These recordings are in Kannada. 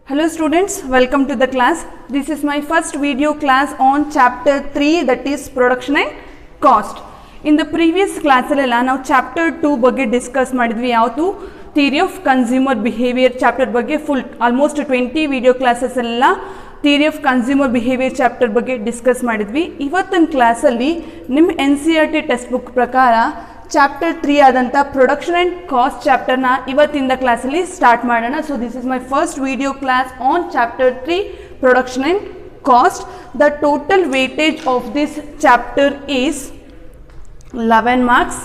Hello students, welcome to the class. This is my first video class on chapter 3, that is production and cost. In the previous class now chapter 2 ಬಗ್ಗೆ ಡಿಸ್ಕಸ್ ಮಾಡಿದ್ವಿ. ಯಾವುದು theory of consumer behaviour chapter ಬಗ್ಗೆ ಫುಲ್ ಆಲ್ಮೋಸ್ಟ್ 20 ವಿಡಿಯೋ ಕ್ಲಾಸಸ್ ಎಲ್ಲ theory of consumer behaviour chapter ಬಗ್ಗೆ ಡಿಸ್ಕಸ್ ಮಾಡಿದ್ವಿ. ಇವತ್ತಿನ ಕ್ಲಾಸಲ್ಲಿ ನಿಮ್ಮ NCERT ಟೆಕ್ಸ್ಟ್ ಬುಕ್ ಪ್ರಕಾರ ಚಾಪ್ಟರ್ 3 ಆದಂಥ ಪ್ರೊಡಕ್ಷನ್ ಆ್ಯಂಡ್ ಕಾಸ್ಟ್ ಚಾಪ್ಟರ್ನ ಇವತ್ತಿಂದ ಕ್ಲಾಸಲ್ಲಿ ಸ್ಟಾರ್ಟ್ ಮಾಡೋಣ. So this is my first video class on chapter 3 production and cost. The total weightage of this chapter is 11 marks.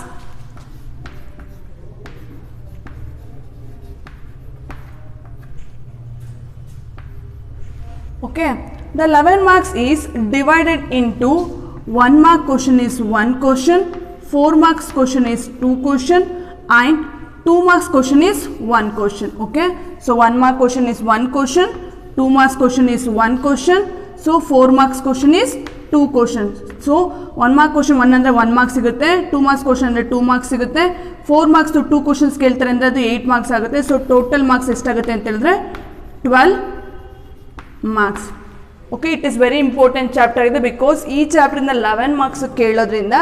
Okay, the 11 marks is divided into 1 mark question is 1 question, 4 marks question is 2 question and 2 marks question is 1 question. Okay, so 1 mark question is 1 question, 2 marks question is 1 question, so 4 marks question is 2 questions. So 1 mark question 1 ಅಂದರೆ 1 marks ಸಿಗುತ್ತೆ, 2 marks question ಅಂದರೆ 2 marks ಸಿಗುತ್ತೆ, 4 marks to 2 questions ಕೇಳ್ತಾರೆ ಅಂದರೆ ಅದು 8 marks ಆಗುತ್ತೆ. ಸೊ ಟೋಟಲ್ ಮಾರ್ಕ್ಸ್ ಎಷ್ಟಾಗುತ್ತೆ ಅಂತ ಹೇಳಿದ್ರೆ 12 marks. Okay, it is very important chapter ಇದೆ ಬಿಕಾಸ್ ಈ ಚಾಪ್ಟರ್ ಇಂದ 11 marks ಕೇಳೋದ್ರಿಂದ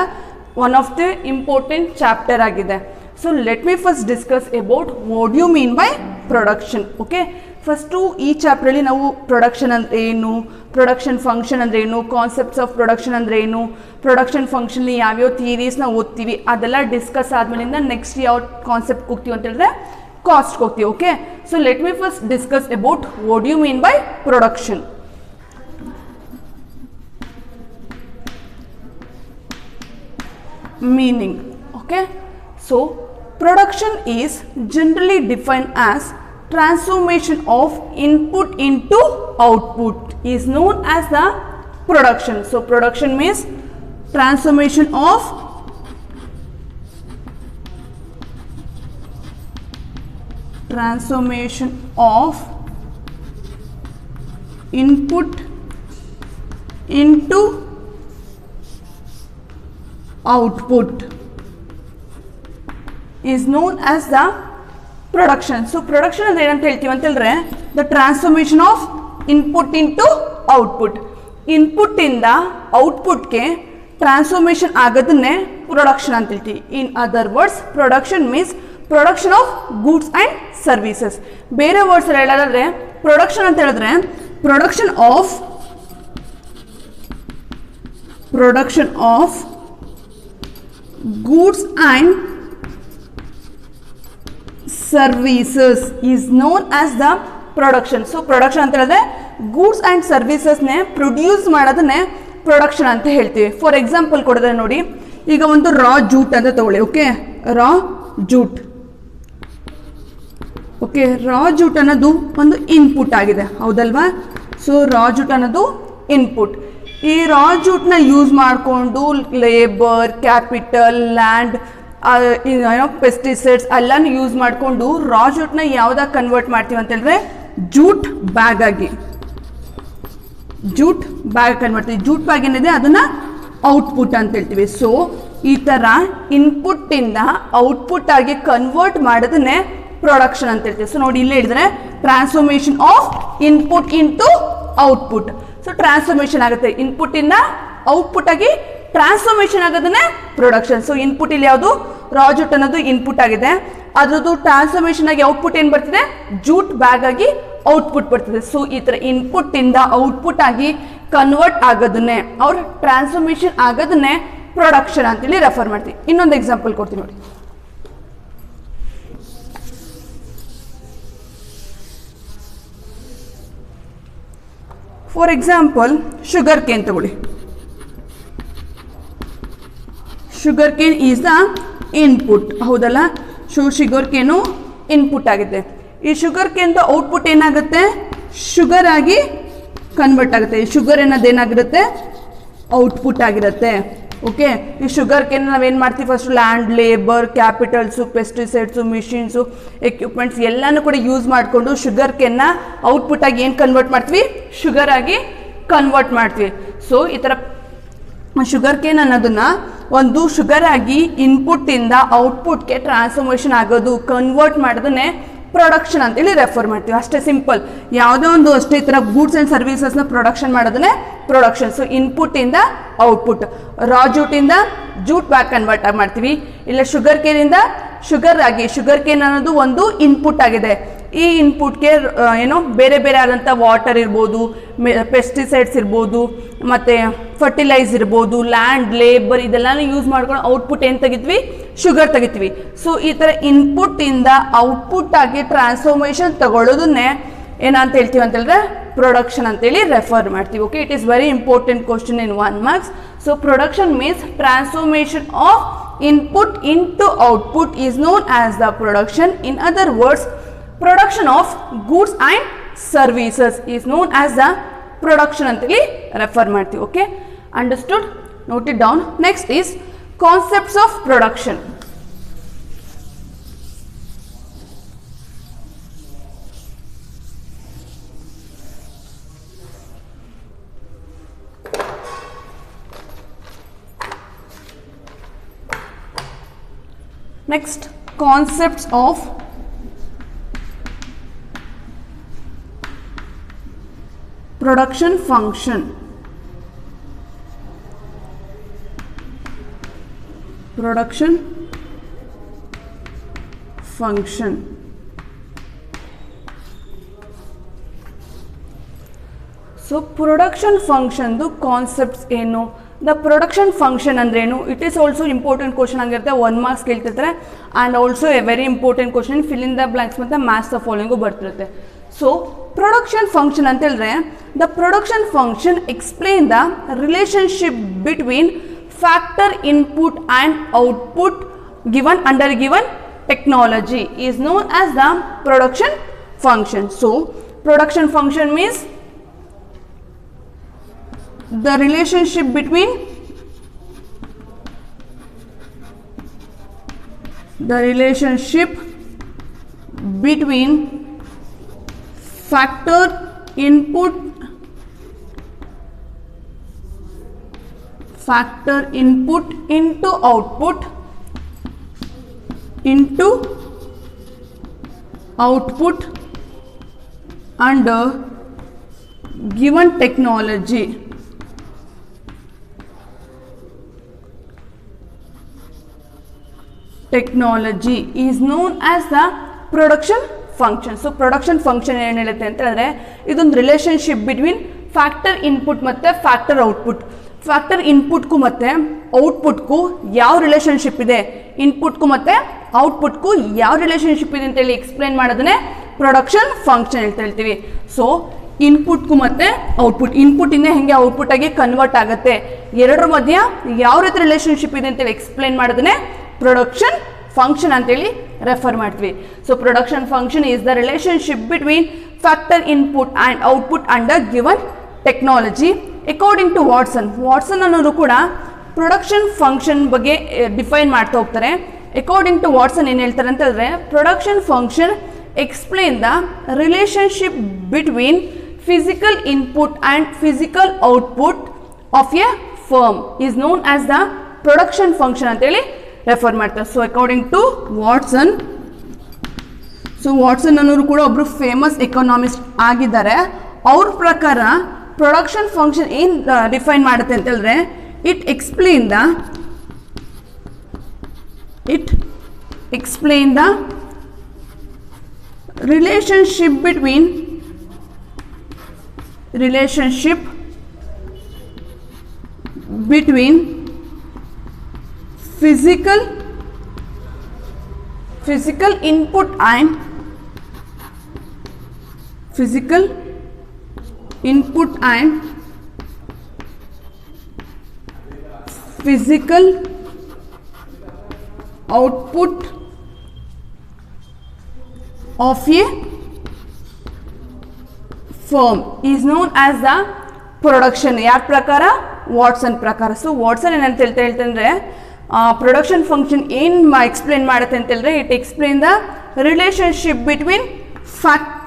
one of the important chapter ಆಗಿದೆ. So let me first discuss about what you mean by production. Okay, first ಈ ಚಾಪ್ಟ್ರಲ್ಲಿ ನಾವು ಪ್ರೊಡಕ್ಷನ್ ಅಂದರೆ ಏನು, ಪ್ರೊಡಕ್ಷನ್ ಫಂಕ್ಷನ್ ಅಂದರೆ ಏನು, ಕಾನ್ಸೆಪ್ಟ್ಸ್ ಆಫ್ ಪ್ರೊಡಕ್ಷನ್ ಅಂದರೆ ಏನು, ಪ್ರೊಡಕ್ಷನ್ ಫಂಕ್ಷನ್ಲಿ ಯಾವ್ಯಾವ ಥಿಯರೀಸ್ನ ಓದ್ತೀವಿ ಅದೆಲ್ಲ ಡಿಸ್ಕಸ್ ಆದಮೇಲಿಂದ ನೆಕ್ಸ್ಟ್ ಯಾವ ಕಾನ್ಸೆಪ್ಟ್ ಹೋಗ್ತೀವಿ ಅಂತ ಹೇಳಿದ್ರೆ ಕಾಸ್ಟ್ ಹೋಗ್ತೀವಿ. Okay, so let me first discuss about what you mean by production. Meaning. Okay, so production is generally defined as transformation of input into output is known as the production. So production means transformation of input into output is known as the production. So production ಅಂದ್ರೆ ಏನಂತ ಹೇಳ್ತೀವಿ ಅಂತ ಹೇಳಿದ್ರೆ the transformation of input into output. Input ಇಂದ ಔಟ್ಪುಟ್ಗೆ ಟ್ರಾನ್ಸ್ಫಾರ್ಮೇಷನ್ ಆಗೋದನ್ನೇ ಪ್ರೊಡಕ್ಷನ್ ಅಂತ ಹೇಳ್ತೀವಿ. ಇನ್ other words production means production of goods and services. ಬೇರೆ ವರ್ಡ್ಸ್ ಹೇಳೋದಾದ್ರೆ ಪ್ರೊಡಕ್ಷನ್ ಅಂತ ಹೇಳಿದ್ರೆ production of goods and services is known as the production. So production ಅಂತ ಹೇಳಿದ್ರೆ goods and servicesನೇ ಪ್ರೊಡ್ಯೂಸ್ ಮಾಡೋದನ್ನೇ ಪ್ರೊಡಕ್ಷನ್ ಅಂತ ಹೇಳ್ತೀವಿ. ಫಾರ್ ಎಕ್ಸಾಂಪಲ್ ಕೊಡಿದ್ರೆ ನೋಡಿ, ಈಗ ಒಂದು ರಾ ಜೂಟ್ ಅಂತ ತಗೊಳ್ಳಿ. ಓಕೆ, ರಾ ಜೂಟ್. ಓಕೆ, ರಾ ಜೂಟ್ ಅನ್ನೋದು ಒಂದು ಇನ್ಪುಟ್ ಆಗಿದೆ, ಹೌದಲ್ವಾ? ಸೊ ರಾ ಜೂಟ್ ಅನ್ನೋದು ಇನ್ಪುಟ್. ಈ ರಾ ಜೂಟ್ನ ಯೂಸ್ ಮಾಡಿಕೊಂಡು ಲೇಬರ್, ಕ್ಯಾಪಿಟಲ್, ಲ್ಯಾಂಡ್, ಪೆಸ್ಟಿಸೈಡ್ಸ್ ಎಲ್ಲನೂ ಯೂಸ್ ಮಾಡಿಕೊಂಡು ರಾ ಜೂಟ್ನ ಯಾವ್ದಾಗ ಕನ್ವರ್ಟ್ ಮಾಡ್ತೀವಿ ಅಂತ ಹೇಳಿದ್ರೆ ಜೂಟ್ ಬ್ಯಾಗ್ ಆಗಿ, jute bag convert. Jute bag ಏನಿದೆ ಅದನ್ನ ಔಟ್ಪುಟ್ ಅಂತ ಹೇಳ್ತೀವಿ. ಸೊ ಈ ಥರ ಇನ್ಪುಟ್ ಇಂದ ಔಟ್ಪುಟ್ ಆಗಿ ಕನ್ವರ್ಟ್ ಮಾಡೋದನ್ನೇ ಪ್ರೊಡಕ್ಷನ್ ಅಂತ ಹೇಳ್ತೀವಿ. ಸೊ ನೋಡಿ ಇಲ್ಲಿ ಹೇಳಿದ್ರೆ transformation of input into output. So transformation ಆಗುತ್ತೆ, ಇನ್ಪುಟ್ ಇಂದ ಔಟ್ಪುಟ್ ಆಗಿ ಟ್ರಾನ್ಸ್ಫಾರ್ಮೇಷನ್ ಆಗೋದನ್ನೇ ಪ್ರೊಡಕ್ಷನ್. ಸೊ ಇನ್ಪುಟ್ ಇಲ್ಲಿ ಯಾವುದು ರಾ ಜೂಟ್ ಅನ್ನೋದು ಇನ್ಪುಟ್ ಆಗಿದೆ, ಅದ್ರದ್ದು ಟ್ರಾನ್ಸ್ಫಾರ್ಮೇಷನ್ ಆಗಿ ಔಟ್ಪುಟ್ ಏನು ಬರ್ತಿದೆ, ಜೂಟ್ ಬ್ಯಾಗ್ ಆಗಿ ಔಟ್ಪುಟ್ ಬರ್ತದೆ. ಸೊ ಈ ಥರ ಇನ್ಪುಟ್ ಇಂದ ಔಟ್ಪುಟ್ ಆಗಿ ಕನ್ವರ್ಟ್ ಆಗೋದನ್ನೇ, ಅವ್ರ ಟ್ರಾನ್ಸ್ಫಾರ್ಮೇಷನ್ ಆಗೋದನ್ನೇ ಪ್ರೊಡಕ್ಷನ್ ಅಂತೇಳಿ ರೆಫರ್ ಮಾಡ್ತೀವಿ. ಇನ್ನೊಂದು ಎಕ್ಸಾಂಪಲ್ ಕೊಡ್ತೀನಿ ನೋಡಿ. ಫಾರ್ ಎಕ್ಸಾಂಪಲ್ ಶುಗರ್ ಕೇನ್ ತಗೊಳ್ಳಿ. Sugar cane is the input, ಹೌದಲ್ಲ? ಶುಗರ್ ಕೇನು ಇನ್ಪುಟ್ ಆಗುತ್ತೆ. ಈ ಶುಗರ್ ಕೇನ್ದು ಔಟ್ಪುಟ್ ಏನಾಗುತ್ತೆ, ಶುಗರ್ ಆಗಿ ಕನ್ವರ್ಟ್ ಆಗುತ್ತೆ. ಈ ಶುಗರ್ ಏನಾಗಿರುತ್ತೆ, ಔಟ್ಪುಟ್ ಆಗಿರುತ್ತೆ. ಓಕೆ, ಈ ಶುಗರ್ ಕೇನ್ ನಾವೇನು ಮಾಡ್ತೀವಿ, first land, labour, capitals, pesticides, machines, equipments ಎಲ್ಲನೂ ಕೂಡ ಯೂಸ್ ಮಾಡಿಕೊಂಡು ಶುಗರ್ ಕೇನ್ನ ಔಟ್ಪುಟ್ ಆಗಿ ಏನು ಕನ್ವರ್ಟ್ ಮಾಡ್ತೀವಿ, ಶುಗರ್ ಆಗಿ ಕನ್ವರ್ಟ್ ಮಾಡ್ತೀವಿ. ಸೊ ಈ ಥರ ಶುಗರ್ ಕೇನ್ ಅನ್ನೋದನ್ನ ಒಂದು ಶುಗರ್ ಆಗಿ ಇನ್ಪುಟ್ ಇಂದ ಔಟ್ಪುಟ್ಗೆ ಟ್ರಾನ್ಸ್ಫಾರ್ಮೇಷನ್ ಆಗೋದು, ಕನ್ವರ್ಟ್ ಮಾಡೋದನ್ನೇ ಪ್ರೊಡಕ್ಷನ್ ಅಂತೇಳಿ ರೆಫರ್ ಮಾಡ್ತೀವಿ. ಅಷ್ಟೇ ಸಿಂಪಲ್. ಯಾವುದೇ ಒಂದು ಅಷ್ಟೇ ಈ ಥರ ಗೂಡ್ಸ್ ಆ್ಯಂಡ್ ಸರ್ವಿಸಸ್ನ ಪ್ರೊಡಕ್ಷನ್ ಮಾಡೋದನ್ನೇ ಪ್ರೊಡಕ್ಷನ್. ಸೊ ಇನ್ಪುಟ್ಟಿಂದ ಔಟ್ಪುಟ್, ರಾ ಜೂಟಿಂದ ಜೂಟ್ ಬ್ಯಾಕ್ ಕನ್ವರ್ಟ್ ಮಾಡ್ತೀವಿ. ಇಲ್ಲ ಶುಗರ್ ಕೇನಿಂದ ಶುಗರ್ ಆಗಿ, ಶುಗರ್ ಕೇನ್ ಅನ್ನೋದು ಒಂದು ಇನ್ಪುಟ್ ಆಗಿದೆ. ಈ ಇನ್ಪುಟ್ಗೆ ಏನೋ ಬೇರೆ ಬೇರೆ ಆದಂಥ ವಾಟರ್ ಇರ್ಬೋದು, ಪೆಸ್ಟಿಸೈಡ್ಸ್ ಇರ್ಬೋದು, ಮತ್ತು ಫರ್ಟಿಲೈಸ್ ಇರ್ಬೋದು, ಲ್ಯಾಂಡ್ ಲೇಬರ್ ಇದೆಲ್ಲನೂ ಯೂಸ್ ಮಾಡ್ಕೊಂಡು ಔಟ್ಪುಟ್ ಏನು ತೆಗಿತೀವಿ, ಶುಗರ್ ತೆಗಿತೀವಿ. ಸೊ ಈ ಥರ ಇನ್ಪುಟ್ಟಿಂದ ಔಟ್ಪುಟ್ ಆಗಿ ಟ್ರಾನ್ಸ್ಫಾರ್ಮೇಷನ್ ತಗೊಳ್ಳೋದನ್ನೇ ಏನಂತ ಹೇಳ್ತೀವಿ ಅಂತ ಹೇಳಿದ್ರೆ ಪ್ರೊಡಕ್ಷನ್ ಅಂತೇಳಿ ರೆಫರ್ ಮಾಡ್ತೀವಿ. Okay, it is very important question in 1 marks. So production means transformation of input into output is known as the production. In other words, production of goods and services is known as the production antali refer marti. Okay, understood? Note it down. Next is concepts of production. Next, concepts of production function. Production function. So production function ದು ಕಾನ್ಸೆಪ್ಟ್ಸ್ ಏನು, ದ ಪ್ರೊಡಕ್ಷನ್ ಫಂಕ್ಷನ್ ಅಂದ್ರೇನು, it is also important question ಆಗಿರುತ್ತೆ. 1 marks ಕೇಳ್ತಿರ್ತಾರೆ. And also a very important question fill in the blanks ಮತ್ತು ಮ್ಯಾಚ್ ದ ಫಾಲೋಯಿಂಗು ಬರ್ತಿರುತ್ತೆ. ಸೊ ಪ್ರೊಡಕ್ಷನ್ ಫಂಕ್ಷನ್ ಅಂತ ಹೇಳಿದ್ರೆ the production function explain the relationship between factor input and output given under given technology is known as the production function. So production function means the relationship between factor input into output under given technology. Technology is known as the production function. So production function ಏನು ಹೇಳುತ್ತೆ ಅಂತ ಹೇಳಿದ್ರೆ ಇದೊಂದು ರಿಲೇಶನ್ಶಿಪ್ ಬಿಟ್ವೀನ್ ಫ್ಯಾಕ್ಟರ್ ಇನ್ಪುಟ್ ಮತ್ತು ಫ್ಯಾಕ್ಟರ್ ಔಟ್ಪುಟ್. ಫ್ಯಾಕ್ಟರ್ ಇನ್ಪುಟ್ಗೂ ಮತ್ತು ಔಟ್ಪುಟ್ಗೂ ಯಾವ ರಿಲೇಶನ್ಶಿಪ್ ಇದೆ, ಇನ್ಪುಟ್ಗೂ ಮತ್ತು ಔಟ್ಪುಟ್ಗೂ ಯಾವ ರಿಲೇಶನ್ಶಿಪ್ ಇದೆ ಅಂತೇಳಿ ಎಕ್ಸ್ಪ್ಲೇನ್ ಮಾಡೋದನ್ನೇ ಪ್ರೊಡಕ್ಷನ್ ಫಂಕ್ಷನ್ ಅಂತ ಹೇಳ್ತೀವಿ. ಸೊ ಇನ್ಪುಟ್ಗೂ ಮತ್ತು ಔಟ್ಪುಟ್, ಇನ್ಪುಟ್ಟಿಂದ ಹೆಂಗೆ ಔಟ್ಪುಟ್ ಆಗಿ ಕನ್ವರ್ಟ್ ಆಗುತ್ತೆ, ಎರಡರ ಮಧ್ಯ ಯಾವ ರೀತಿ ರಿಲೇಶನ್ಶಿಪ್ ಇದೆ ಅಂತೇಳಿ ಎಕ್ಸ್ಪ್ಲೇನ್ ಮಾಡೋದನ್ನೇ ಪ್ರೊಡಕ್ಷನ್ ಫಂಕ್ಷನ್ ಅಂತೇಳಿ ರೆಫರ್ ಮಾಡ್ತೀವಿ. So production function is the relationship between factor input and output under given technology. According to Watson ಅನ್ನೋರು ಕೂಡ ಪ್ರೊಡಕ್ಷನ್ ಫಂಕ್ಷನ್ ಬಗ್ಗೆ ಡಿಫೈನ್ ಮಾಡ್ತಾ ಹೋಗ್ತಾರೆ. ಅಕಾರ್ಡಿಂಗ್ ಟು ವಾಟ್ಸನ್ ಏನು ಹೇಳ್ತಾರೆ ಅಂತ ಹೇಳಿದ್ರೆ production function explain the relationship between physical input and physical output of a firm is known as the production function ಅಂತೇಳಿ ರೆಫರ್ ಮಾಡ್ತಾರೆ. So according to Watson, so Watson ಅನ್ನೋರು ಕೂಡ ಒಬ್ಬರು ಫೇಮಸ್ ಎಕನಾಮಿಸ್ಟ್ ಆಗಿದ್ದಾರೆ. ಅವ್ರ ಪ್ರಕಾರ ಪ್ರೊಡಕ್ಷನ್ ಫಂಕ್ಷನ್ ಏನು ಡಿಫೈನ್ ಮಾಡುತ್ತೆ ಅಂತ ಹೇಳಿದ್ರೆ it explain the relationship between physical input and physical output of a firm is known as the production. ಯಾರ ಪ್ರಕಾರ? ವಾಟ್ಸನ್ ಪ್ರಕಾರ. ಸೊ ವಾಟ್ಸನ್ ಏನಂತ ಹೇಳ್ತಂದ್ರೆ ಪ್ರೊಡಕ್ಷನ್ ಫಂಕ್ಷನ್ ಏನು ಎಕ್ಸ್ಪ್ಲೇನ್ ಮಾಡುತ್ತೆ ಅಂತ ಹೇಳಿದ್ರೆ it explain the relationship between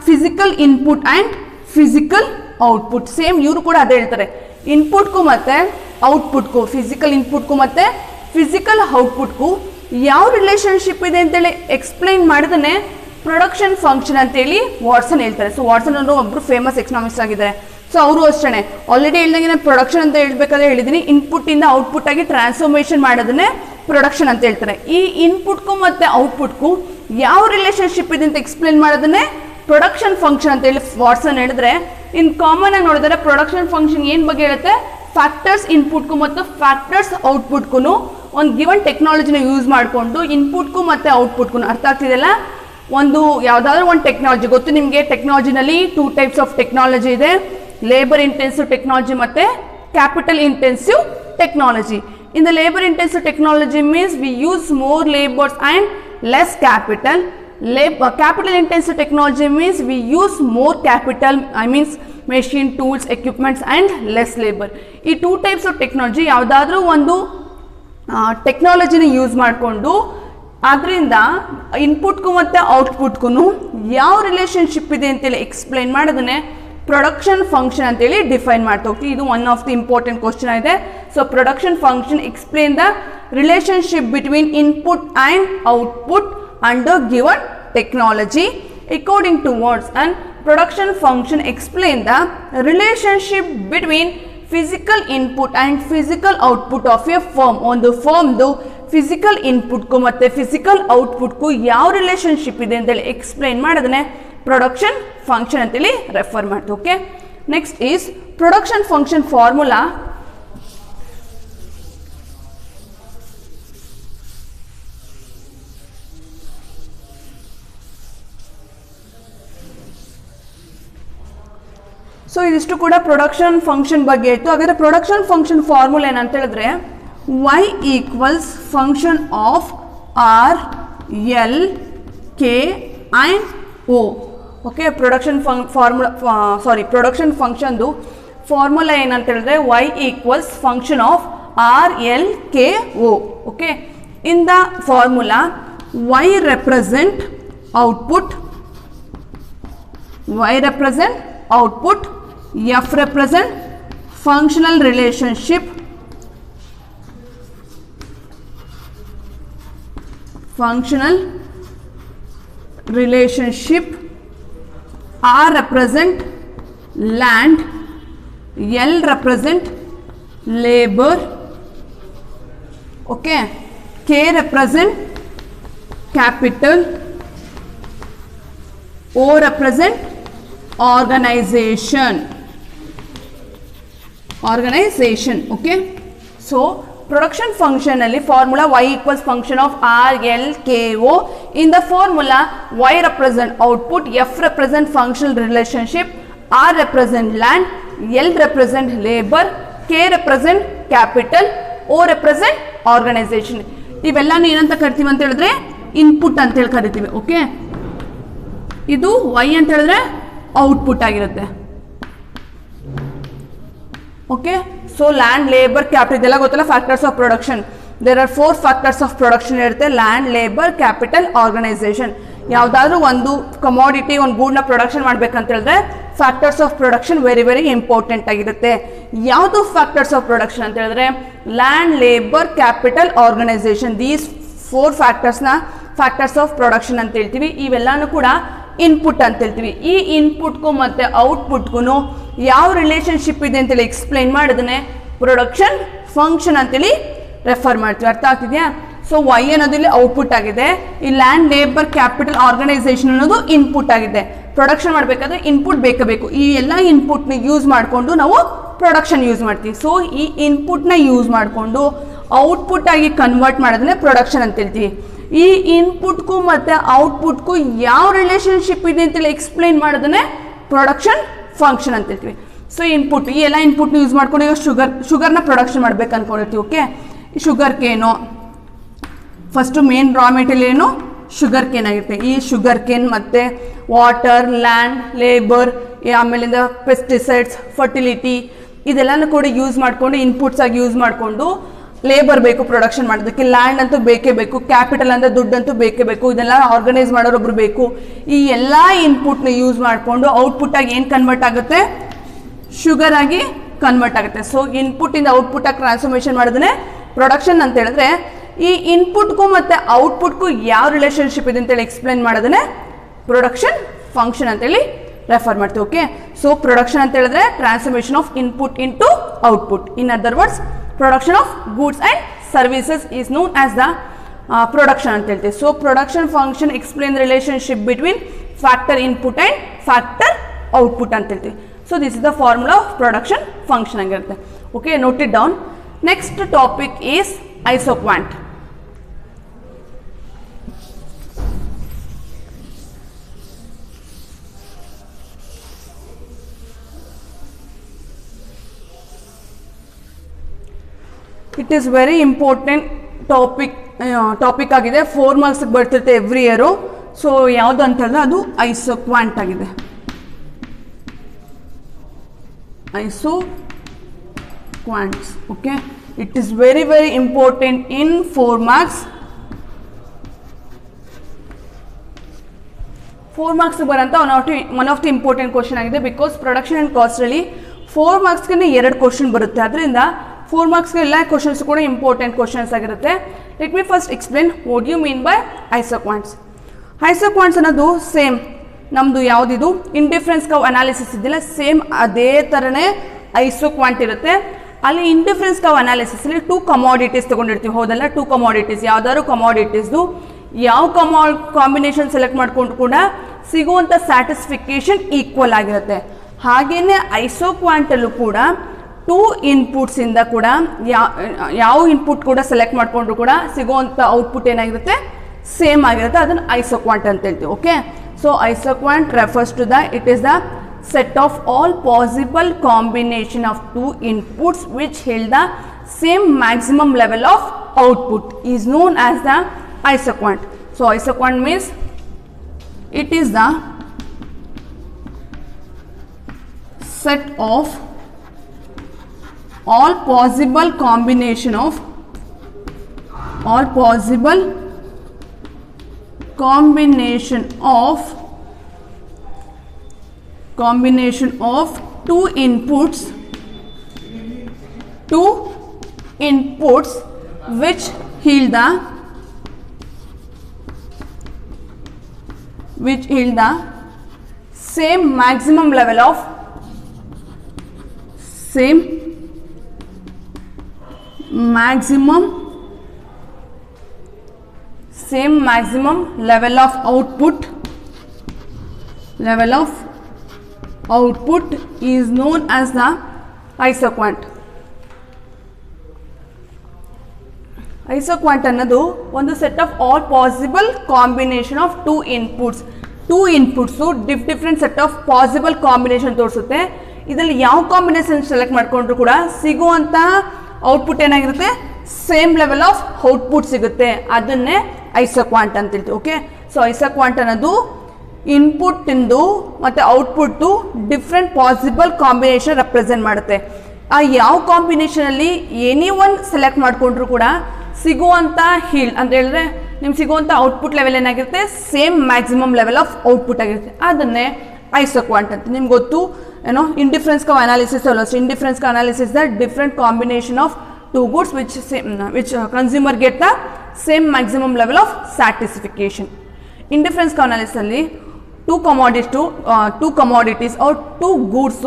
physical input and physical output. Same ಇವರು ಕೂಡ ಅದೇ ಹೇಳ್ತಾರೆ, ಇನ್ಪುಟ್ಗೂ ಮತ್ತು ಔಟ್ಪುಟ್ಗೂ, ಫಿಸಿಕಲ್ ಇನ್ಪುಟ್ಗೂ ಮತ್ತು ಫಿಸಿಕಲ್ ಔಟ್ಪುಟ್ಗೂ ಯಾವ ರಿಲೇಶನ್ಶಿಪ್ ಇದೆ ಅಂತೇಳಿ ಎಕ್ಸ್ಪ್ಲೇನ್ ಮಾಡಿದ್ರೆ ಪ್ರೊಡಕ್ಷನ್ ಫಂಕ್ಷನ್ ಅಂತೇಳಿ ವಾಟ್ಸನ್ ಹೇಳ್ತಾರೆ. ಸೊ ವಾಟ್ಸನ್ ಅವರು ಒಬ್ಬರು ಫೇಮಸ್ ಎಕನಾಮಿಕ್ಸ್ ಆಗಿದ್ದಾರೆ. ಸೊ ಅವರು ಅಷ್ಟೇ ಆಲ್ರೆಡಿ ಹೇಳ್ದಂಗೆ ನಾನು ಪ್ರೊಡಕ್ಷನ್ ಅಂತ ಹೇಳ್ಬೇಕಾದ್ರೆ ಹೇಳಿದ್ದೀನಿ, ಇನ್ಪುಟ್ ಇಂದ ಔಟ್ಪುಟ್ ಆಗಿ ಟ್ರಾನ್ಸ್ಫಾರ್ಮೇಷನ್ ಮಾಡೋದನ್ನೇ ಪ್ರೊಡಕ್ಷನ್ ಅಂತ ಹೇಳ್ತಾರೆ. ಈ ಇನ್ಪುಟ್ಗೂ ಮತ್ತೆ ಔಟ್ಪುಟ್ಗೂ ಯಾವ ರಿಲೇಶನ್ಶಿಪ್ ಇದೆ ಅಂತ ಎಕ್ಸ್ಪ್ಲೇನ್ ಮಾಡೋದನ್ನೇ ಪ್ರೊಡಕ್ಷನ್ ಫಂಕ್ಷನ್ ಅಂತ ಹೇಳಿ ವಾಟ್ಸನ್ ಹೇಳಿದ್ರೆ, ಇನ್ ಕಾಮನ್ ಆಗಿ ನೋಡಿದ್ರೆ ಪ್ರೊಡಕ್ಷನ್ ಫಂಕ್ಷನ್ ಏನ್ ಬಗ್ಗೆ ಹೇಳುತ್ತೆ, ಫ್ಯಾಕ್ಟರ್ಸ್ ಇನ್ಪುಟ್ಗೂ ಮತ್ತು ಫ್ಯಾಕ್ಟರ್ಸ್ ಔಟ್ಪುಟ್ಗೂ ಒಂದು ಗಿವನ್ ಟೆಕ್ನಾಲಜಿನ ಯೂಸ್ ಮಾಡಿಕೊಂಡು ಇನ್ಪುಟ್ಗೂ ಮತ್ತು ಔಟ್ಪುಟ್ಗೂ, ಅರ್ಥ ಆಗ್ತಿದೆಯಲ್ಲ, ಒಂದು ಯಾವುದಾದ್ರೂ ಒಂದು ಟೆಕ್ನಾಲಜಿ ಗೊತ್ತು ನಿಮಗೆ. ಟೆಕ್ನಾಲಜಿನಲ್ಲಿ 2 ಟೈಪ್ಸ್ ಆಫ್ ಟೆಕ್ನಾಲಜಿ ಇದೆ, ಲೇಬರ್ ಇಂಟೆನ್ಸಿವ್ ಟೆಕ್ನಾಲಜಿ ಮತ್ತು capital intensive technology. In the labor intensive technology means we use more labors and less capital. Capital intensive technology means we use more capital, I means machine, tools, equipments and less labor. ಈ 2 types of technology ಯಾವುದಾದ್ರೂ ಒಂದು ಟೆಕ್ನಾಲಜಿನ ಯೂಸ್ ಮಾಡಿಕೊಂಡು ಅದರಿಂದ ಇನ್ಪುಟ್ಗೂ ಮತ್ತು ಔಟ್ಪುಟ್ಗೂ ಯಾವ ರಿಲೇಷನ್ಶಿಪ್ ಇದೆ ಅಂತೇಳಿ ಎಕ್ಸ್ಪ್ಲೈನ್ ಮಾಡೋದನ್ನೇ ಪ್ರೊಡಕ್ಷನ್ ಫಂಕ್ಷನ್ ಅಂತೇಳಿ ಡಿಫೈನ್ ಮಾಡ್ತಾ ಹೋಗ್ತೀವಿ. ಇದು one of the important question ಇದೆ. So production function explain the relationship between input and output under given technology according to words. And production function explain the relationship between physical input and physical output of a firm. ಒಂದು ಫರ್ಮ್ದು ಫಿಸಿಕಲ್ ಇನ್ಪುಟ್ಗೂ ಮತ್ತು ಫಿಸಿಕಲ್ ಔಟ್ಪುಟ್ಗೂ ಯಾವ ರಿಲೇಷನ್ಶಿಪ್ ಇದೆ ಅಂತೇಳಿ ಎಕ್ಸ್ಪ್ಲೈನ್ ಮಾಡೋದನ್ನೇ ಪ್ರೊಡಕ್ಷನ್ ಫಂಕ್ಷನ್ ಅಂತೇಳಿ ರೆಫರ್ ಮಾಡ್ತೀವಿ. Okay, next is production function formula. So ಇದಿಷ್ಟು ಕೂಡ ಪ್ರೊಡಕ್ಷನ್ ಫಂಕ್ಷನ್ ಬಗ್ಗೆ ಇತ್ತು. ಹಾಗಾದ್ರೆ ಪ್ರೊಡಕ್ಷನ್ ಫಂಕ್ಷನ್ ಫಾರ್ಮುಲಾ ಏನಂತ ಹೇಳಿದ್ರೆ y equals function of R L K and O. Okay, production production ಫಂಕ್ಷನ್ದು ಫಾರ್ಮುಲಾ ಏನಂತ ಹೇಳಿದ್ರೆ y equals function of R L K O. Okay, in the formula y represent output, f represent functional relationship, R represent land, L represent labor, okay, K represent capital, O represent organization. Okay, so production function ಅಲ್ಲಿ formula y equals function of R L K O. in the formula y represent output, f represent functional relationship, R represent land, L represent labor, K represent capital, O represent organization. ಇವೆಲ್ಲನೂ ಏನಂತ ಕರಿತೀವಿ ಅಂತ ಹೇಳಿದ್ರೆ ಇನ್ಪುಟ್ ಅಂತ ಹೇಳಿ ಕರಿತೀವಿ. ಓಕೆ, ಇದು y ಅಂತ ಹೇಳಿದ್ರೆ ಔಟ್ಪುಟ್ ಆಗಿರುತ್ತೆ. Okay, so land, labour, capital ಇದೆಲ್ಲ ಗೊತ್ತಲ್ಲ factors of production. There are 4 factors of production ಇರುತ್ತೆ: ಲ್ಯಾಂಡ್, ಲೇಬರ್, ಕ್ಯಾಪಿಟಲ್, ಆರ್ಗನೈಸೇಷನ್. ಯಾವುದಾದ್ರೂ ಒಂದು ಕಮಾಡಿಟಿ, ಒಂದು ಗೂಡ್ನ ಪ್ರೊಡಕ್ಷನ್ ಮಾಡ್ಬೇಕಂತ ಹೇಳಿದ್ರೆ factors of production very very important ಆಗಿರುತ್ತೆ. ಯಾವುದು ಫ್ಯಾಕ್ಟರ್ಸ್ ಆಫ್ ಪ್ರೊಡಕ್ಷನ್ ಅಂತ ಹೇಳಿದ್ರೆ land, labour, capital, organisation. These 4 ಫ್ಯಾಕ್ಟರ್ಸ್ನ ಫ್ಯಾಕ್ಟರ್ಸ್ ಆಫ್ ಪ್ರೊಡಕ್ಷನ್ ಅಂತ ಹೇಳ್ತೀವಿ. ಇವೆಲ್ಲಾನು ಕೂಡ ಇನ್ಪುಟ್ ಅಂತ ಹೇಳ್ತೀವಿ. ಈ ಇನ್ಪುಟ್ಗೂ ಮತ್ತು ಔಟ್ಪುಟ್ಗೂ ಯಾವ ರಿಲೇಷನ್ಶಿಪ್ ಇದೆ ಅಂತೇಳಿ ಎಕ್ಸ್ಪ್ಲೈನ್ ಮಾಡೋದನ್ನೇ ಪ್ರೊಡಕ್ಷನ್ ಫಂಕ್ಷನ್ ಅಂತೇಳಿ ರೆಫರ್ ಮಾಡ್ತೀವಿ. ಅರ್ಥ ಆಗ್ತಿದೆಯಾ? ಸೊ ವೈ ಅನ್ನೋದು ಇಲ್ಲಿ ಔಟ್ಪುಟ್ ಆಗಿದೆ, ಈ ಲ್ಯಾಂಡ್, ಲೇಬರ್, ಕ್ಯಾಪಿಟಲ್, ಆರ್ಗನೈಸೇಷನ್ ಅನ್ನೋದು ಇನ್ಪುಟ್ ಆಗಿದೆ. ಪ್ರೊಡಕ್ಷನ್ ಮಾಡಬೇಕಾದ್ರೆ ಇನ್ಪುಟ್ ಬೇಕಬೇಕು. ಈ ಎಲ್ಲ ಇನ್ಪುಟ್ನ ಯೂಸ್ ಮಾಡಿಕೊಂಡು ನಾವು ಪ್ರೊಡಕ್ಷನ್ ಯೂಸ್ ಮಾಡ್ತೀವಿ. ಸೊ ಈ ಇನ್ಪುಟ್ನ ಯೂಸ್ ಮಾಡಿಕೊಂಡು ಔಟ್ಪುಟ್ ಆಗಿ ಕನ್ವರ್ಟ್ ಮಾಡೋದನ್ನೇ ಪ್ರೊಡಕ್ಷನ್ ಅಂತ ಹೇಳ್ತೀವಿ. ಈ ಇನ್ಪುಟ್ಗೂ ಮತ್ತು ಔಟ್ಪುಟ್ಗೂ ಯಾವ ರಿಲೇಷನ್ಶಿಪ್ ಇದೆ ಅಂತೇಳಿ ಎಕ್ಸ್ಪ್ಲೈನ್ ಮಾಡೋದನ್ನೇ ಪ್ರೊಡಕ್ಷನ್ ಫಂಕ್ಷನ್ ಅಂತ ಹೇಳ್ತೀವಿ. ಸೊ ಇನ್ಪುಟ್, ಈ ಎಲ್ಲ ಇನ್ಪುಟ್ನ ಯೂಸ್ ಮಾಡ್ಕೊಂಡು ಈಗ ಶುಗರ್ನ ಪ್ರೊಡಕ್ಷನ್ ಮಾಡ್ಬೇಕು ಅನ್ಕೊಂಡಿರ್ತೀವಿ. ಓಕೆ, ಈ sugar cane first main raw material ಏನು ಶುಗರ್ ಕೇನ್ ಆಗಿರುತ್ತೆ. ಈ ಶುಗರ್ ಕೇನ್ ಮತ್ತು ವಾಟರ್, ಲ್ಯಾಂಡ್, ಲೇಬರ್, ಆಮೇಲಿಂದ ಪೆಸ್ಟಿಸೈಡ್ಸ್, ಫರ್ಟಿಲಿಟಿ ಇದೆಲ್ಲನೂ ಕೂಡ ಯೂಸ್ ಮಾಡಿಕೊಂಡು ಇನ್ಪುಟ್ಸ್ ಆಗಿ ಯೂಸ್ ಮಾಡಿಕೊಂಡು ಲೇಬರ್ ಬೇಕು ಪ್ರೊಡಕ್ಷನ್ ಮಾಡೋದಕ್ಕೆ, ಲ್ಯಾಂಡ್ ಅಂತೂ ಬೇಕೇ ಬೇಕು, ಕ್ಯಾಪಿಟಲ್ ಅಂದರೆ ದುಡ್ಡಂತೂ ಬೇಕೇ ಬೇಕು, ಇದೆಲ್ಲ ಆರ್ಗನೈಸ್ ಮಾಡೋರೊಬ್ರು ಬೇಕು. ಈ ಎಲ್ಲ ಇನ್ಪುಟ್ನ ಯೂಸ್ ಮಾಡಿಕೊಂಡು ಔಟ್ಪುಟ್ ಆಗಿ ಏನು ಕನ್ವರ್ಟ್ ಆಗುತ್ತೆ, ಶುಗರ್ ಆಗಿ ಕನ್ವರ್ಟ್ ಆಗುತ್ತೆ. ಸೊ ಇನ್ಪುಟ್ಟಿಂದ ಔಟ್ಪುಟ್ ಆಗಿ ಟ್ರಾನ್ಸ್ಫಾರ್ಮೇಷನ್ ಮಾಡೋದನ್ನೇ ಪ್ರೊಡಕ್ಷನ್ ಅಂತ ಹೇಳಿದ್ರೆ, ಈ ಇನ್ಪುಟ್ಗೂ ಮತ್ತು ಔಟ್ಪುಟ್ಗೂ ಯಾವ ರಿಲೇಷನ್ಶಿಪ್ ಇದೆ ಅಂತೇಳಿ ಎಕ್ಸ್ಪ್ಲೈನ್ ಮಾಡೋದನ್ನೇ ಪ್ರೊಡಕ್ಷನ್ ಫಂಕ್ಷನ್ ಅಂತೇಳಿ ರೆಫರ್ ಮಾಡ್ತೀವಿ. ಓಕೆ, ಸೊ ಪ್ರೊಡಕ್ಷನ್ ಅಂತ ಹೇಳಿದ್ರೆ transformation of input into output. In other words production of goods and services is known as the production ಅಂತ ಹೇಳ್ತೀವಿ. So production function explain relationship between factor input and factor output ಅಂತ ಹೇಳ್ತೀವಿ. So this is the formula of production function ಆಗಿರುತ್ತೆ. Okay, note it down. Next topic is isoquant. It is very important topic ಆಗಿದೆ. 4 ಮಾರ್ಕ್ಸ್ಗೆ ಬರ್ತಿರುತ್ತೆ ಎವ್ರಿ ಇಯರು. ಸೊ ಯಾವುದು ಅಂತ ಹೇಳಿದ್ರೆ ಅದು ಐಸೋಕ್ವಾಂಟ್ ಆಗಿದೆ. Isoquants. Okay, it is very very important in 4 marks. 4 marks ಬರೋಂಥ one of the important question ಆಗಿದೆ. ಬಿಕಾಸ್ ಪ್ರೊಡಕ್ಷನ್ ಆ್ಯಂಡ್ ಕಾಸ್ಟಲ್ಲಿ 4 ಮಾರ್ಕ್ಸ್ಗೆ 2 ಕ್ವಶನ್ ಬರುತ್ತೆ. ಅದರಿಂದ 4 ಮಾರ್ಕ್ಸ್ಗೆ ಎಲ್ಲ ಕ್ವಶನ್ಸ್ ಕೂಡ ಇಂಪಾರ್ಟೆಂಟ್ ಕ್ವಶನ್ಸ್ ಆಗಿರುತ್ತೆ. Let me first explain what you mean by isoquants. Isoquants ಅನ್ನೋದು ಸೇಮ್ ನಮ್ಮದು ಯಾವುದಿದು ಇಂಡಿಫರೆನ್ಸ್ ಕರ್ವ್ ಅನಾಲಿಸಿಸ್ ಇದೆಯಲ್ಲ, ಸೇಮ್ ಅದೇ ಥರನೇ ಐಸೋಕ್ವಾಂಟ್ ಇರುತ್ತೆ. ಅಲ್ಲಿ ಇಂಡಿಫರೆನ್ಸ್ ಕರ್ವ್ ಅನಾಲಿಸಿಸಲ್ಲಿ 2 ಕಮಾಡಿಟೀಸ್ ತೊಗೊಂಡಿರ್ತೀವಿ, ಹೌದಲ್ಲ. 2 ಕಮಾಡಿಟೀಸ್, ಯಾವ್ದಾದ್ರು ಕಮಾಡಿಟೀಸ್ದು ಯಾವ ಕಾಂಬಿನೇಷನ್ ಸೆಲೆಕ್ಟ್ ಮಾಡ್ಕೊಂಡು ಕೂಡ ಸಿಗುವಂಥ ಸ್ಯಾಟಿಸ್ಫಿಕೇಶನ್ ಈಕ್ವಲ್ ಆಗಿರುತ್ತೆ. ಹಾಗೆಯೇ ಐಸೋಕ್ವಾಂಟಲ್ಲೂ ಕೂಡ 2 ಇನ್ಪುಟ್ಸಿಂದ ಕೂಡ ಯಾವ ಇನ್ಪುಟ್ ಕೂಡ ಸೆಲೆಕ್ಟ್ ಮಾಡಿಕೊಂಡ್ರು ಕೂಡ ಸಿಗುವಂಥ ಔಟ್ಪುಟ್ ಏನಾಗಿರುತ್ತೆ, ಸೇಮ್ ಆಗಿರುತ್ತೆ. ಅದನ್ನು ಐಸೋಕ್ವಾಂಟ್ ಅಂತ ಹೇಳ್ತೀವಿ. Okay, so isoquant refers to it is the set of all possible combination of 2 inputs which yield the same maximum level of output is known as the isoquant. So isoquant means it is the set of all possible combination of two inputs which yield the same maximum level of output is known as the isoquant. Isoquant ಅನ್ನೋದು ಒಂದು set of all possible combination of 2 inputs different set of possible combination ತೋರಿಸುತ್ತೆ. ಇದರಲ್ಲಿ ಯಾವ ಕಾಂಬಿನೇಷನ್ ಸೆಲೆಕ್ಟ್ ಮಾಡಿಕೊಂಡ್ರು ಕೂಡ ಸಿಗುವಂಥ ಔಟ್ಪುಟ್ ಏನಾಗಿರುತ್ತೆ, ಸೇಮ್ ಲೆವೆಲ್ ಆಫ್ ಔಟ್ಪುಟ್ ಸಿಗುತ್ತೆ. ಅದನ್ನೇ ಐಸೋಕ್ವಾಂಟ್ ಅಂತ ಹೇಳ್ತೀವಿ. ಓಕೆ, ಸೊ ಐಸೋಕ್ವಾಂಟ್ ಅನ್ನೋದು ಇನ್ಪುಟ್ ಇಂದು ಮತ್ತು output different possible combination represent ಮಾಡುತ್ತೆ. ಆ ಯಾವ ಕಾಂಬಿನೇಷನಲ್ಲಿ ಎನಿ ಒನ್ ಸೆಲೆಕ್ಟ್ ಮಾಡಿಕೊಂಡ್ರು ಕೂಡ ಸಿಗುವಂಥ ಹೀಲ್ಡ್ ಅಂತ ಹೇಳಿದ್ರೆ ನಿಮ್ಗೆ ಸಿಗುವಂಥ ಔಟ್ಪುಟ್ ಲೆವೆಲ್ ಏನಾಗಿರುತ್ತೆ, same maximum level of output ಆಗಿರುತ್ತೆ. ಅದನ್ನೇ ಐಸೋಕ್ವಾಂಟ್ ಅಂತ. ನಿಮ್ಗೆ ಗೊತ್ತು ಏನೋ ಇಂಡಿಫರೆನ್ಸ್ ಕರ್ವ್ ಅನಾಲಿಸಿಸ್ ಅಲ್ಲ. So indifference curve analysis the different combination of 2 goods which consumer get the same maximum level of satisfaction. Indifference analysis ಅಲ್ಲಿ 2 commodities or 2 goods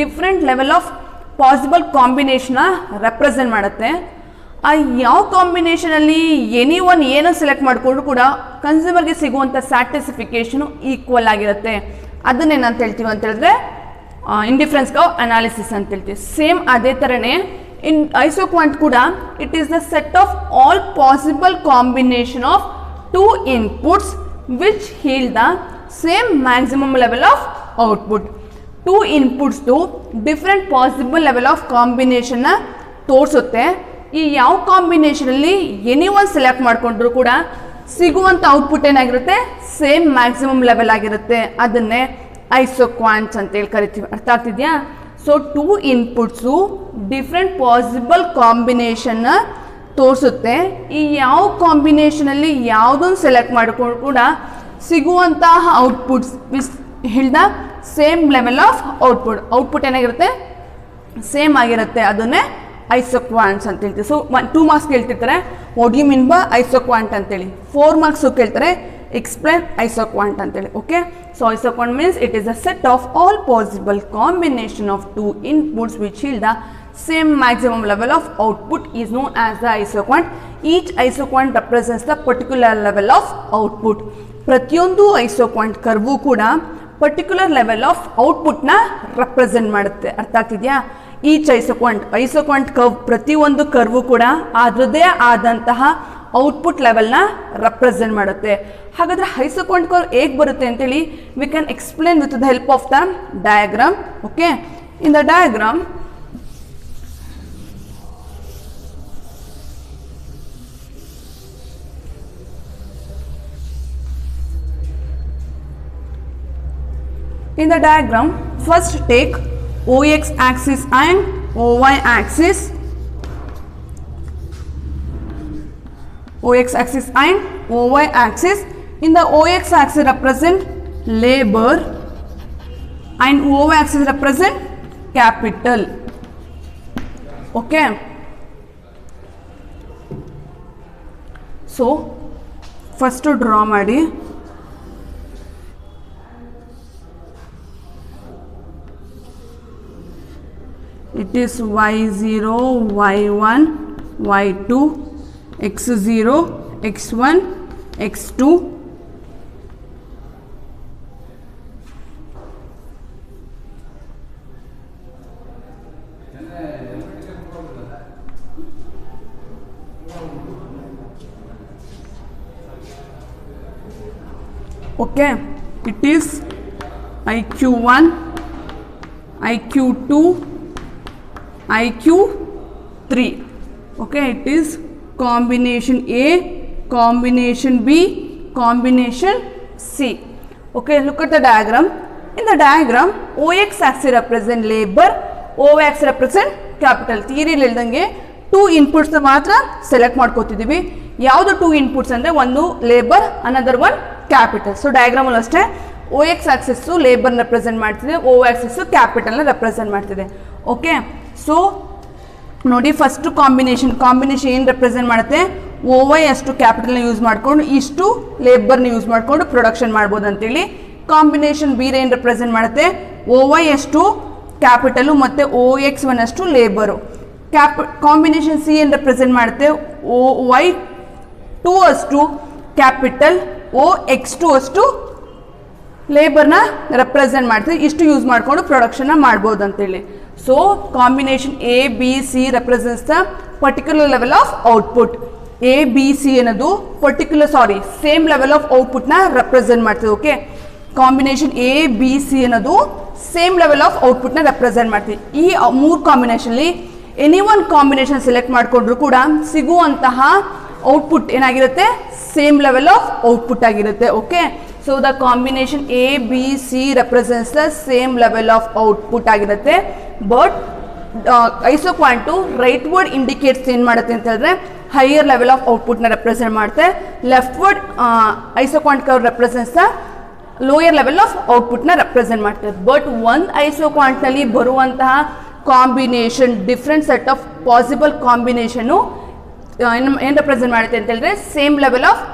different level of possible combination represent ಮಾಡುತ್ತೆ. ಆ ಯಾವ ಕಾಂಬಿನೇಷನ್ ಅಲ್ಲಿ ಎನಿ ಒನ್ ಏನೋ ಸೆಲೆಕ್ಟ್ ಮಾಡಿಕೊಂಡ್ರು ಕೂಡ ಕನ್ಸ್ಯೂಮರ್ಗೆ ಸಿಗುವಂಥ ಸ್ಯಾಟಿಸ್ಫಿಕೇಶನ್ ಈಕ್ವಲ್ ಆಗಿರುತ್ತೆ. ಅದನ್ನೇನಂತ ಹೇಳ್ತೀವಿ ಅಂತ ಹೇಳಿದ್ರೆ ಇಂಡಿಫರೆನ್ಸ್ ಕರ್ವ್ ಅನಾಲಿಸಿಸ್ ಅಂತ ಹೇಳ್ತೀವಿ. ಸೇಮ್ ಅದೇ ಥರನೇ ಇನ್ ಐಸೋಕ್ವಾಂಟ್ ಕೂಡ it is the set of all possible combination of 2 inputs which yield the same maximum level of output. 2 ಇನ್ಪುಟ್ಸ್ದು ಡಿಫ್ರೆಂಟ್ ಪಾಸಿಬಲ್ ಲೆವೆಲ್ ಆಫ್ ಕಾಂಬಿನೇಷನ್ನ ತೋರಿಸುತ್ತೆ. ಈ ಯಾವ ಕಾಂಬಿನೇಷನಲ್ಲಿ ಎನಿ ಒನ್ ಸೆಲೆಕ್ಟ್ ಮಾಡಿಕೊಂಡ್ರು ಕೂಡ ಸಿಗುವಂಥ ಔಟ್ಪುಟ್ ಏನಾಗಿರುತ್ತೆ, ಸೇಮ್ ಮ್ಯಾಕ್ಸಿಮಮ್ ಲೆವೆಲ್ ಆಗಿರುತ್ತೆ. ಅದನ್ನೇ ಐಸೋಕ್ವಾಂಟ್ಸ್ ಅಂತೇಳಿ ಕರಿತೀವಿ. ಅರ್ಥ ಆಗ್ತಿದೆಯಾ? ಸೊ 2 ಇನ್ಪುಟ್ಸು ಡಿಫ್ರೆಂಟ್ ಪಾಸಿಬಲ್ ಕಾಂಬಿನೇಷನ್ನ ತೋರಿಸುತ್ತೆ. ಈ ಯಾವ ಕಾಂಬಿನೇಷನಲ್ಲಿ ಯಾವುದನ್ನು ಸೆಲೆಕ್ಟ್ ಮಾಡಿಕೊಂಡು ಕೂಡ ಸಿಗುವಂತಹ outputs which yield the same level of output ಏನಾಗಿರುತ್ತೆ, ಸೇಮ್ ಆಗಿರುತ್ತೆ. ಅದನ್ನೇ ಐಸೋಕ್ವಾಂಟ್ಸ್ ಅಂತ ಹೇಳ್ತೀವಿ. ಸೊ 2 ಮಾರ್ಕ್ಸ್ ಕೇಳ್ತಿರ್ತಾರೆ what you mean by isoquant ಅಂತೇಳಿ. 4 ಮಾರ್ಕ್ಸು ಕೇಳ್ತಾರೆ explain isoquant anteli. Okay, so isoquant means it is a set of all possible combination of two inputs which yield the same maximum level of output is known as the isoquant. Each isoquant represents the particular level of output. ಪ್ರತಿಯೊಂದು isoquant ಕರ್ವು ಕೂಡ ಪರ್ಟಿಕ್ಯುಲರ್ ಲೆವೆಲ್ ಆಫ್ ಔಟ್ಪುಟ್ನ ರೆಪ್ರೆಸೆಂಟ್ ಮಾಡುತ್ತೆ. ಅರ್ಥ ಆಗ್ತಿದೆಯಾ? ಈಚ್ ಐಸೋಕ್ವಾಂಟ್ ಕರ್ವ್ ಪ್ರತಿಯೊಂದು ಕರ್ವು ಕೂಡ ಅದರದೇ ಆದಂತಹ ಔಟ್ಪುಟ್ ಲೆವೆಲ್ನ ರೆಪ್ರೆಸೆಂಟ್ ಮಾಡುತ್ತೆ. ಹಾಗಾದರೆ ಐಸೋಕ್ವಾಂಟ್ ಕರ್ವ್ ಹೇಗೆ ಬರುತ್ತೆ ಅಂತೇಳಿ we can explain with the help of the diagram. Okay, in the diagram first take OX axis and OY axis. OX axis and OY axis. In the OX axis represent labor and OY axis represent capital. Okay. So first to draw ಮಾಡಿ. It is y0, y1, y2, x0, x1, x2. Okay, it is IQ1, IQ2, IQ3. Okay, it is combination A, combination B, combination C. Okay, look at the diagram. In the diagram, OX axis represent labor, OY axis represent capital. Theory ಹೇಳ್ದಂಗೆ ಟೂ ಇನ್ಪುಟ್ಸ್ ಮಾತ್ರ ಸೆಲೆಕ್ಟ್ ಮಾಡ್ಕೋತಿದ್ದೀವಿ. ಯಾವುದು ಟೂ ಇನ್ಪುಟ್ಸ್ ಅಂದರೆ ಒಂದು labour, another one capital. So ಡಯಾಗ್ರಾಮಲ್ಲಿ ಅಷ್ಟೇ OX ಆಕ್ಸಿಸ್ಸು ಲೇಬರ್ನ ರೆಪ್ರೆಸೆಂಟ್ ಮಾಡ್ತಿದೆ, OY ಆಕ್ಸಿಸ್ಸು ಕ್ಯಾಪಿಟಲ್ನ ರೆಪ್ರೆಸೆಂಟ್ ಮಾಡ್ತಿದೆ. ಓಕೆ, ಸೊ ನೋಡಿ ಫಸ್ಟ್ ಕಾಂಬಿನೇಷನ್ ಏನು ರೆಪ್ರೆಸೆಂಟ್ ಮಾಡುತ್ತೆ, OY ಅಷ್ಟು ಕ್ಯಾಪಿಟಲ್ನ ಯೂಸ್ ಮಾಡಿಕೊಂಡು ಇಷ್ಟು ಲೇಬರ್ನ ಯೂಸ್ ಮಾಡಿಕೊಂಡು ಪ್ರೊಡಕ್ಷನ್ ಮಾಡ್ಬೋದು ಅಂತೇಳಿ. ಕಾಂಬಿನೇಷನ್ ಬಿ ಏನು ರೆಪ್ರೆಸೆಂಟ್ ಮಾಡುತ್ತೆ, OY ಅಷ್ಟು ಕ್ಯಾಪಿಟಲು ಮತ್ತು OX1 ಅಷ್ಟು ಲೇಬರು. ಕಾಂಬಿನೇಷನ್ ಸಿ ಏನು ರೆಪ್ರೆಸೆಂಟ್ ಮಾಡುತ್ತೆ, OY2 ಅಷ್ಟು ಕ್ಯಾಪಿಟಲ್, OX2 ಅಷ್ಟು ಲೇಬರ್ನ ರೆಪ್ರೆಸೆಂಟ್ ಮಾಡ್ತೀವಿ. ಇಷ್ಟು ಯೂಸ್ ಮಾಡಿಕೊಂಡು ಪ್ರೊಡಕ್ಷನ್ನ ಮಾಡ್ಬೋದು ಅಂತೇಳಿ. So combination A B C represents the particular level of output. A B C ಅನ್ನೋದು ಸೇಮ್ ಲೆವೆಲ್ ಆಫ್ ಔಟ್ಪುಟ್ನ ರೆಪ್ರೆಸೆಂಟ್ ಮಾಡ್ತೀವಿ. Okay, combination A B C ಅನ್ನೋದು ಸೇಮ್ ಲೆವೆಲ್ ಆಫ್ ಔಟ್ಪುಟ್ನ ರೆಪ್ರೆಸೆಂಟ್ ಮಾಡ್ತೀವಿ. ಈ ಮೂರು ಕಾಂಬಿನೇಷನ್ಲಿ ಎನಿ ಒನ್ ಕಾಂಬಿನೇಷನ್ ಸೆಲೆಕ್ಟ್ ಮಾಡಿಕೊಂಡ್ರು ಕೂಡ ಸಿಗುವಂತಹ ಔಟ್ಪುಟ್ ಏನಾಗಿರುತ್ತೆ, ಸೇಮ್ ಲೆವೆಲ್ ಆಫ್ ಔಟ್ಪುಟ್ ಆಗಿರುತ್ತೆ. Okay, so the combination A, B, C represents the same level of output ಆಗಿರುತ್ತೆ. But isoquant rightward indicates ಏನು ಮಾಡುತ್ತೆ ಅಂತ ಹೇಳಿದ್ರೆ ಹೈಯರ್ ಲೆವೆಲ್ ಆಫ್ ಔಟ್ಪುಟ್ನ ರೆಪ್ರೆಸೆಂಟ್ ಮಾಡುತ್ತೆ. Leftward isoquant curve represents the lower level of ಔಟ್ಪುಟ್ನ ರೆಪ್ರೆಸೆಂಟ್ ಮಾಡ್ತಾರೆ. ಬಟ್ ಒಂದು ಐಸೋಕ್ವಾಂಟ್ನಲ್ಲಿ ಬರುವಂತಹ combination, different set of possible combination ಏನು ರೆಪ್ರೆಸೆಂಟ್ ಮಾಡುತ್ತೆ ಅಂತ ಹೇಳಿದ್ರೆ ಸೇಮ್ ಲೆವೆಲ್ ಆಫ್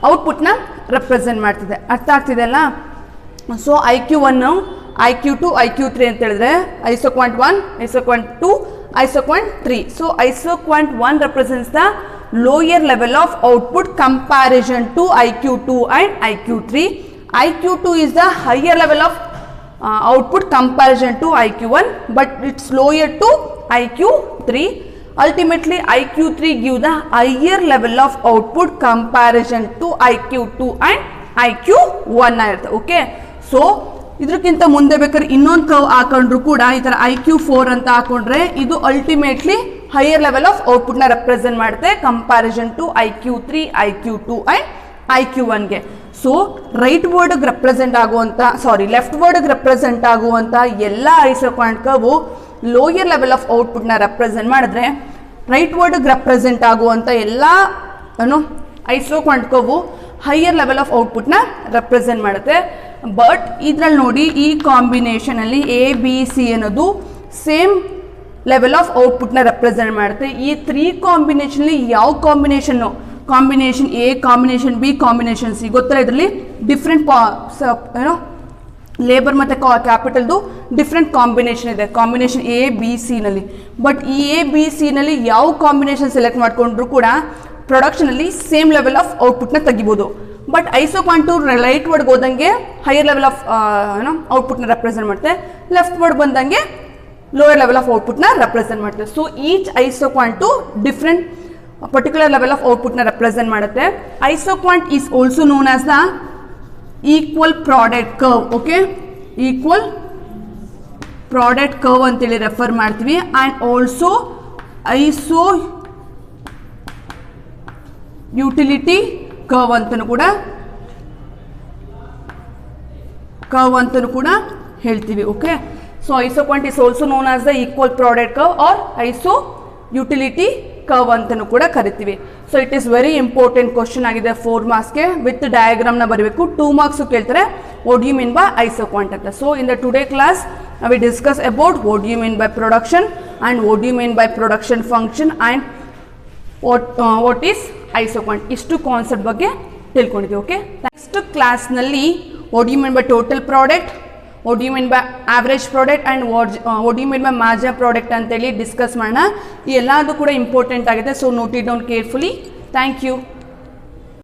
ಔಟ್ಪುಟ್ನ ರೆಪ್ರೆಸೆಂಟ್ ಮಾಡ್ತಿದೆ. ಅರ್ಥ ಆಗ್ತಿದೆಲ್ಲ? ಸೊ IQ1, IQ2, IQ3 ಅಂತ ಹೇಳಿದ್ರೆ isoquant 1, isoquant 2, isoquant 3. So isoquant 1 represents the lower level of output comparison to IQ2 and IQ3. IQ2 is the higher level of output comparison to IQ1, but it's lower to IQ3. Ultimately, IQ3 gives the higher level of output comparison to IQ2 and IQ1 ಆಗಿರುತ್ತೆ. ಓಕೆ, ಸೊ ಇದಕ್ಕಿಂತ ಮುಂದೆ ಬೇಕಾದ್ರೆ ಇನ್ನೊಂದು ಕರ್ವ್ ಹಾಕೊಂಡ್ರು ಕೂಡ ಈ ಥರ IQ4 ಅಂತ ಹಾಕೊಂಡ್ರೆ ಇದು ಅಲ್ಟಿಮೇಟ್ಲಿ ಹೈಯರ್ ಲೆವೆಲ್ ಆಫ್ ಔಟ್ಪುಟ್ನ ರೆಪ್ರೆಸೆಂಟ್ ಮಾಡುತ್ತೆ comparison to IQ3, IQ2 and IQ1ಗೆ. ಸೊ ರೈಟ್ ವರ್ಡ್ಗೆ ರೆಪ್ರೆಸೆಂಟ್ ಆಗುವಂಥ ಲೆಫ್ಟ್ ವರ್ಡ್ಗೆ ರೆಪ್ರೆಸೆಂಟ್ ಆಗುವಂಥ ಎಲ್ಲ isoquant curve lower level of ಔಟ್ಪುಟ್ನ ರೆಪ್ರೆಸೆಂಟ್ ಮಾಡಿದ್ರೆ ರೈಟ್ ವರ್ಡ್ಗೆ ರೆಪ್ರೆಸೆಂಟ್ ಆಗುವಂಥ ಎಲ್ಲ isoquant curve higher level of ಔಟ್ಪುಟ್ನ ರೆಪ್ರೆಸೆಂಟ್ ಮಾಡುತ್ತೆ. ಬಟ್ ಇದರಲ್ಲಿ ನೋಡಿ ಈ ಕಾಂಬಿನೇಷನಲ್ಲಿ ಎ ಬಿ ಸಿ ಅನ್ನೋದು ಸೇಮ್ ಲೆವೆಲ್ ಆಫ್ ಔಟ್ಪುಟ್ನ ರೆಪ್ರೆಸೆಂಟ್ ಮಾಡುತ್ತೆ. ಈ 3 ಕಾಂಬಿನೇಷನಲ್ಲಿ ಯಾವ ಕಾಂಬಿನೇಷನ್ನು combination A, combination B, combination C ಗೊತ್ತಲ್ಲ. ಇದರಲ್ಲಿ ಡಿಫ್ರೆಂಟ್ ಏನೋ ಲೇಬರ್ ಮತ್ತು ಕ್ಯಾಪಿಟಲ್ದು ಡಿಫ್ರೆಂಟ್ ಕಾಂಬಿನೇಷನ್ ಇದೆ, ಕಾಂಬಿನೇಷನ್ ಎ ಬಿ ಸಿನಲ್ಲಿ. ಬಟ್ ಈ ಎ ಬಿ ಸಿನಲ್ಲಿ ಯಾವ ಕಾಂಬಿನೇಷನ್ ಸೆಲೆಕ್ಟ್ ಮಾಡಿಕೊಂಡ್ರು ಕೂಡ ಪ್ರೊಡಕ್ಷನಲ್ಲಿ ಸೇಮ್ ಲೆವೆಲ್ ಆಫ್ ಔಟ್ಪುಟ್ನ ತೆಗಿಬೋದು. ಬಟ್ ಐಸೋಕ್ವಾಂಟು ರೈಟ್ ವರ್ಡ್ಗೆ ಹೋದಂಗೆ ಹೈಯರ್ ಲೆವೆಲ್ ಆಫ್ ಏನೋ ಔಟ್ಪುಟ್ನ ರೆಪ್ರೆಸೆಂಟ್ ಮಾಡುತ್ತೆ, ಲೆಫ್ಟ್ ವರ್ಡ್ ಬಂದಂಗೆ ಲೋಯರ್ ಲೆವೆಲ್ ಆಫ್ ಔಟ್ಪುಟ್ನ ರೆಪ್ರೆಸೆಂಟ್ ಮಾಡುತ್ತೆ. So each isoquant different particular level of ಔಟ್ಪುಟ್ನ ರೆಪ್ರೆಸೆಂಟ್ ಮಾಡುತ್ತೆ. Isoquant is also known as the equal product curve. Okay, equal product curve ಅಂತೇಳಿ ರೆಫರ್ ಮಾಡ್ತೀವಿ. And also iso utility curve ಅಂತಲೂ ಕೂಡ ಹೇಳ್ತೀವಿ. Okay, so isoquant is also known as the equal product curve or iso utility curve ಅಂತಲೂ ಕೂಡ ಕರಿತೀವಿ. So it is very important question ಆಗಿದೆ 4 ಮಾರ್ಕ್ಸ್ಗೆ. ವಿತ್ ಡಯಾಗ್ರಾಮ್ನ ಬರಬೇಕು. 2 ಮಾರ್ಕ್ಸು ಕೇಳ್ತಾರೆ what you mean by isoquant ಅಂತ. So in the today class we discuss about what you mean by production and what you mean by production function and what is isoquant. ಇಷ್ಟು ಕಾನ್ಸೆಪ್ಟ್ ಬಗ್ಗೆ ತಿಳ್ಕೊಂಡಿದ್ದೀವಿ. ಓಕೆ, ನೆಕ್ಸ್ಟ್ ಕ್ಲಾಸ್ನಲ್ಲಿ what you mean by total product, what you mean by average product and what you mean by marginal product ಅಂತೇಳಿ ಡಿಸ್ಕಸ್ ಮಾಡೋಣ. ಈ ಎಲ್ಲದೂ ಕೂಡ ಇಂಪಾರ್ಟೆಂಟ್ ಆಗಿದೆ. So note it down carefully. Thank you.